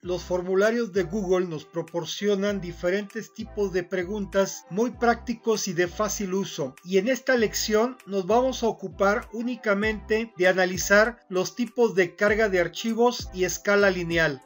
Los formularios de Google nos proporcionan diferentes tipos de preguntas muy prácticos y de fácil uso, y en esta lección nos vamos a ocupar únicamente de analizar los tipos de carga de archivos y escala lineal.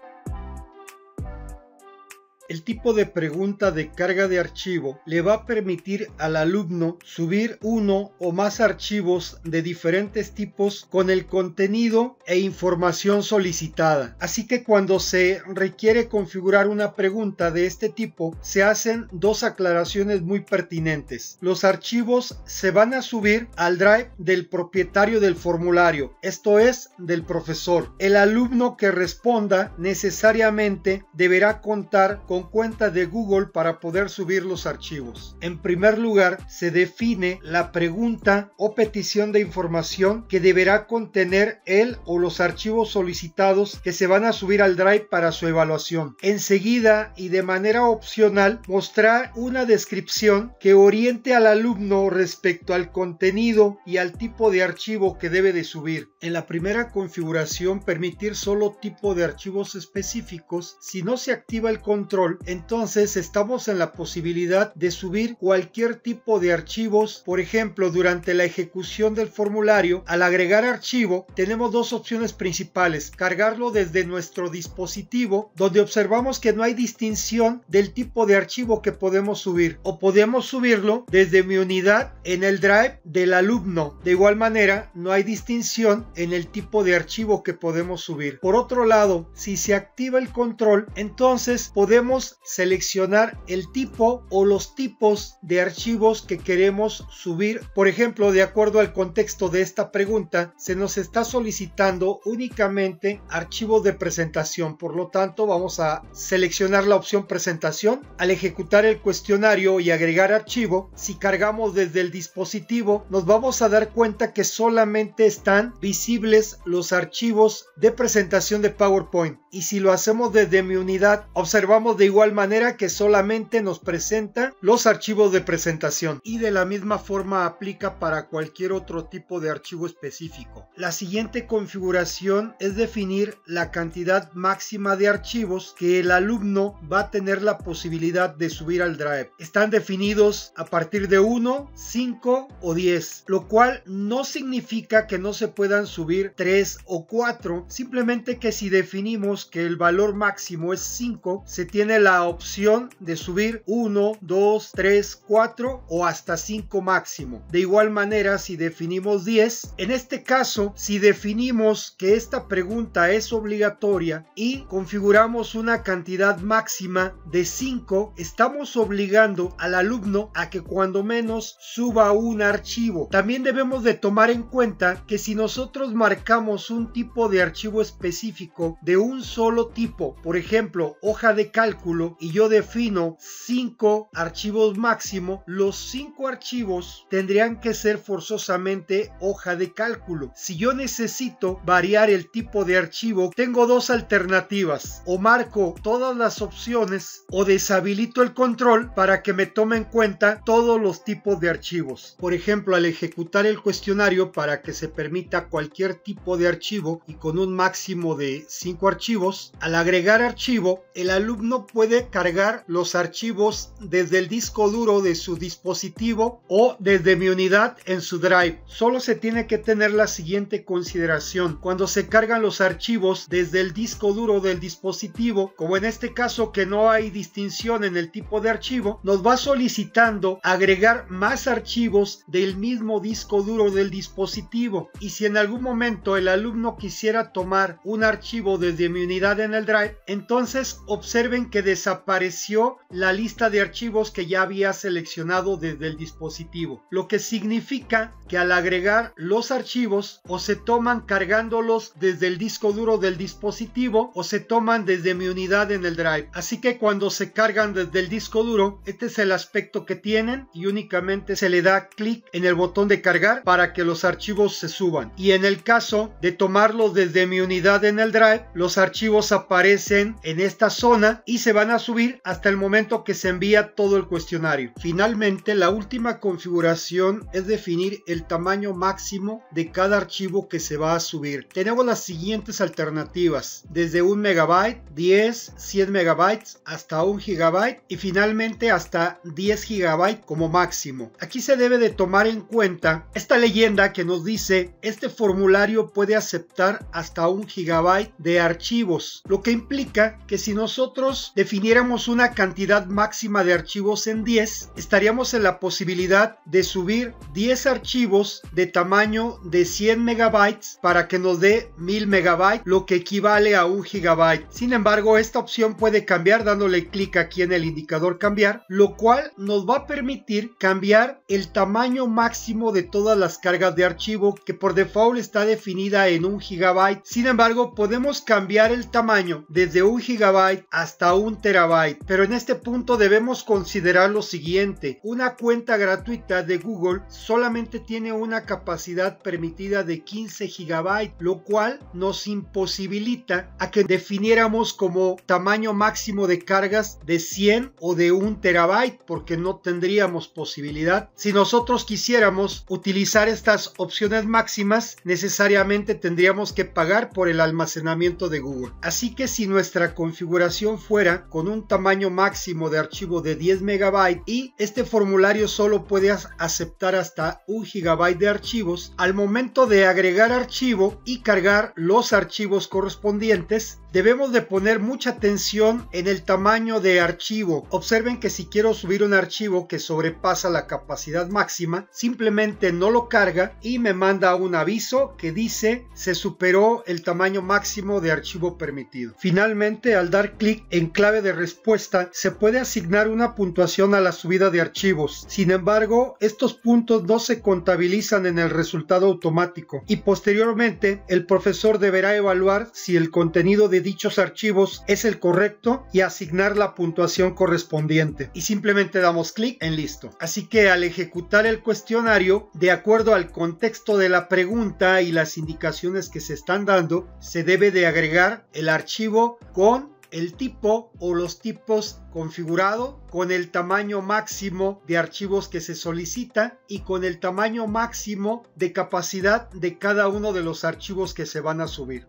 El tipo de pregunta de carga de archivo le va a permitir al alumno subir uno o más archivos de diferentes tipos con el contenido e información solicitada. Así que cuando se requiere configurar una pregunta de este tipo, se hacen dos aclaraciones muy pertinentes. Los archivos se van a subir al drive del propietario del formulario, esto es, del profesor. El alumno que responda necesariamente deberá contar con cuenta de Google para poder subir los archivos. En primer lugar, se define la pregunta o petición de información que deberá contener él o los archivos solicitados que se van a subir al Drive para su evaluación. Enseguida y de manera opcional, mostrar una descripción que oriente al alumno respecto al contenido y al tipo de archivo que debe de subir. En la primera configuración, permitir solo tipo de archivos específicos. Si no se activa el control, entonces estamos en la posibilidad de subir cualquier tipo de archivos. Por ejemplo, durante la ejecución del formulario, al agregar archivo, tenemos dos opciones principales: cargarlo desde nuestro dispositivo, donde observamos que no hay distinción del tipo de archivo que podemos subir, o podemos subirlo desde mi unidad en el Drive del alumno. De igual manera, no hay distinción en el tipo de archivo que podemos subir. Por otro lado, si se activa el control, entonces podemos seleccionar el tipo o los tipos de archivos que queremos subir. Por ejemplo, de acuerdo al contexto de esta pregunta, se nos está solicitando únicamente archivos de presentación. Por lo tanto, vamos a seleccionar la opción presentación. Al ejecutar el cuestionario y agregar archivo, si cargamos desde el dispositivo, nos vamos a dar cuenta que solamente están visibles los archivos de presentación de PowerPoint. Y si lo hacemos desde mi unidad, observamos de igual manera que solamente nos presenta los archivos de presentación, y de la misma forma aplica para cualquier otro tipo de archivo específico. La siguiente configuración es definir la cantidad máxima de archivos que el alumno va a tener la posibilidad de subir al Drive. Están definidos a partir de 1, 5 o 10, lo cual no significa que no se puedan subir 3 o 4, simplemente que si definimos que el valor máximo es 5, se tiene la opción de subir 1, 2, 3, 4 o hasta 5 máximo. De igual manera, si definimos 10, en este caso, si definimos que esta pregunta es obligatoria y configuramos una cantidad máxima de 5, estamos obligando al alumno a que cuando menos suba un archivo. También debemos de tomar en cuenta que si nosotros marcamos un tipo de archivo específico de un solo tipo, por ejemplo, hoja de cálculo, y yo defino 5 archivos máximo, los 5 archivos tendrían que ser forzosamente hoja de cálculo. Si yo necesito variar el tipo de archivo, tengo dos alternativas: o marco todas las opciones o deshabilito el control para que me tome en cuenta todos los tipos de archivos. Por ejemplo, al ejecutar el cuestionario para que se permita cualquier tipo de archivo y con un máximo de 5 archivos, al agregar archivo, el alumno puede cargar los archivos desde el disco duro de su dispositivo o desde mi unidad en su Drive. Solo se tiene que tener la siguiente consideración: cuando se cargan los archivos desde el disco duro del dispositivo, como en este caso que no hay distinción en el tipo de archivo, nos va solicitando agregar más archivos del mismo disco duro del dispositivo. Y si en algún momento el alumno quisiera tomar un archivo desde mi unidad en el Drive, entonces observen que desapareció la lista de archivos que ya había seleccionado desde el dispositivo, lo que significa que al agregar los archivos o se toman cargándolos desde el disco duro del dispositivo o se toman desde mi unidad en el Drive. Así que cuando se cargan desde el disco duro, este es el aspecto que tienen, y únicamente se le da clic en el botón de cargar para que los archivos se suban. Y en el caso de tomarlos desde mi unidad en el Drive, los archivos aparecen en esta zona y se se van a subir hasta el momento que se envía todo el cuestionario. Finalmente, la última configuración es definir el tamaño máximo de cada archivo que se va a subir. Tenemos las siguientes alternativas, desde 1 megabyte, 10, 100 megabytes hasta 1 gigabyte y finalmente hasta 10 gigabytes como máximo. Aquí se debe de tomar en cuenta esta leyenda que nos dice: este formulario puede aceptar hasta 1 gigabyte de archivos, lo que implica que si nosotros definiéramos una cantidad máxima de archivos en 10, estaríamos en la posibilidad de subir 10 archivos de tamaño de 100 megabytes para que nos dé 1000 megabytes, lo que equivale a 1 gigabyte. Sin embargo, esta opción puede cambiar dándole clic aquí en el indicador cambiar, lo cual nos va a permitir cambiar el tamaño máximo de todas las cargas de archivo, que por default está definida en 1 gigabyte. Sin embargo, podemos cambiar el tamaño desde 1 gigabyte hasta 1 terabyte, pero en este punto debemos considerar lo siguiente: una cuenta gratuita de Google solamente tiene una capacidad permitida de 15 gigabytes, lo cual nos imposibilita a que definiéramos como tamaño máximo de cargas de 100 o de 1 terabyte, porque no tendríamos posibilidad. Si nosotros quisiéramos utilizar estas opciones máximas, necesariamente tendríamos que pagar por el almacenamiento de Google. Así que si nuestra configuración fuera con un tamaño máximo de archivo de 10 megabytes y este formulario solo puede aceptar hasta 1 gigabyte de archivos, al momento de agregar archivo y cargar los archivos correspondientes, debemos de poner mucha atención en el tamaño de archivo. Observen que si quiero subir un archivo que sobrepasa la capacidad máxima, simplemente no lo carga y me manda un aviso que dice: se superó el tamaño máximo de archivo permitido. Finalmente, al dar clic en clave de respuesta, se puede asignar una puntuación a la subida de archivos. Sin embargo, estos puntos no se contabilizan en el resultado automático y posteriormente el profesor deberá evaluar si el contenido de dichos archivos es el correcto y asignar la puntuación correspondiente, y simplemente damos clic en listo. Así que al ejecutar el cuestionario, de acuerdo al contexto de la pregunta y las indicaciones que se están dando, se debe de agregar el archivo con el tipo o los tipos configurado, con el tamaño máximo de archivos que se solicita y con el tamaño máximo de capacidad de cada uno de los archivos que se van a subir.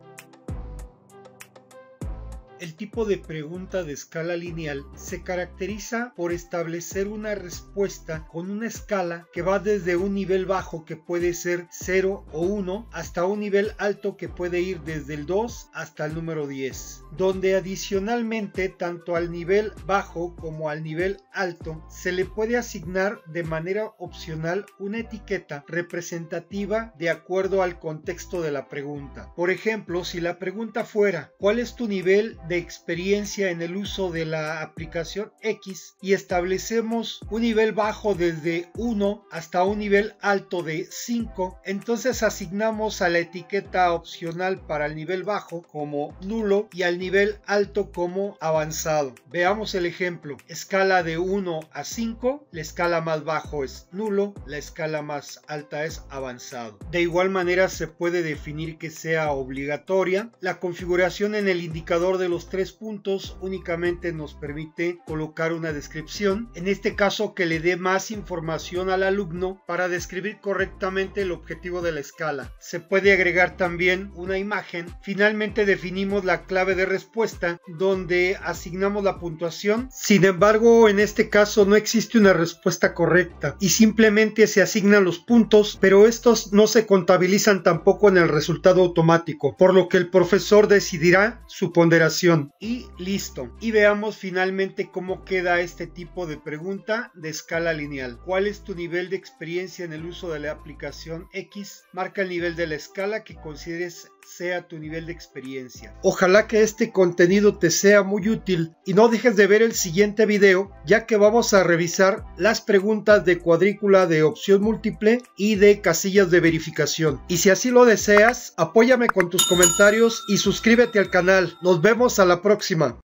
El tipo de pregunta de escala lineal se caracteriza por establecer una respuesta con una escala que va desde un nivel bajo, que puede ser 0 o 1, hasta un nivel alto que puede ir desde el 2 hasta el número 10, donde adicionalmente tanto al nivel bajo como al nivel alto se le puede asignar de manera opcional una etiqueta representativa de acuerdo al contexto de la pregunta. Por ejemplo, si la pregunta fuera: ¿cuál es tu nivel de experiencia en el uso de la aplicación X? Y establecemos un nivel bajo desde 1 hasta un nivel alto de 5, entonces asignamos a la etiqueta opcional para el nivel bajo como nulo y al nivel alto como avanzado. Veamos el ejemplo: escala de 1 a 5, la escala más bajo es nulo, la escala más alta es avanzado. De igual manera se puede definir que sea obligatoria. La configuración en el indicador de los 3 puntos únicamente nos permite colocar una descripción, en este caso que le dé más información al alumno para describir correctamente el objetivo de la escala. Se puede agregar también una imagen. Finalmente definimos la clave de respuesta, donde asignamos la puntuación. Sin embargo, en este caso no existe una respuesta correcta y simplemente se asignan los puntos, pero estos no se contabilizan tampoco en el resultado automático, por lo que el profesor decidirá su ponderación. Y listo. Y veamos finalmente cómo queda este tipo de pregunta de escala lineal. ¿Cuál es tu nivel de experiencia en el uso de la aplicación X? Marca el nivel de la escala que consideres sea tu nivel de experiencia. Ojalá que este contenido te sea muy útil y no dejes de ver el siguiente video, ya que vamos a revisar las preguntas de cuadrícula de opción múltiple y de casillas de verificación. Y si así lo deseas, apóyame con tus comentarios y suscríbete al canal. Nos vemos a la próxima.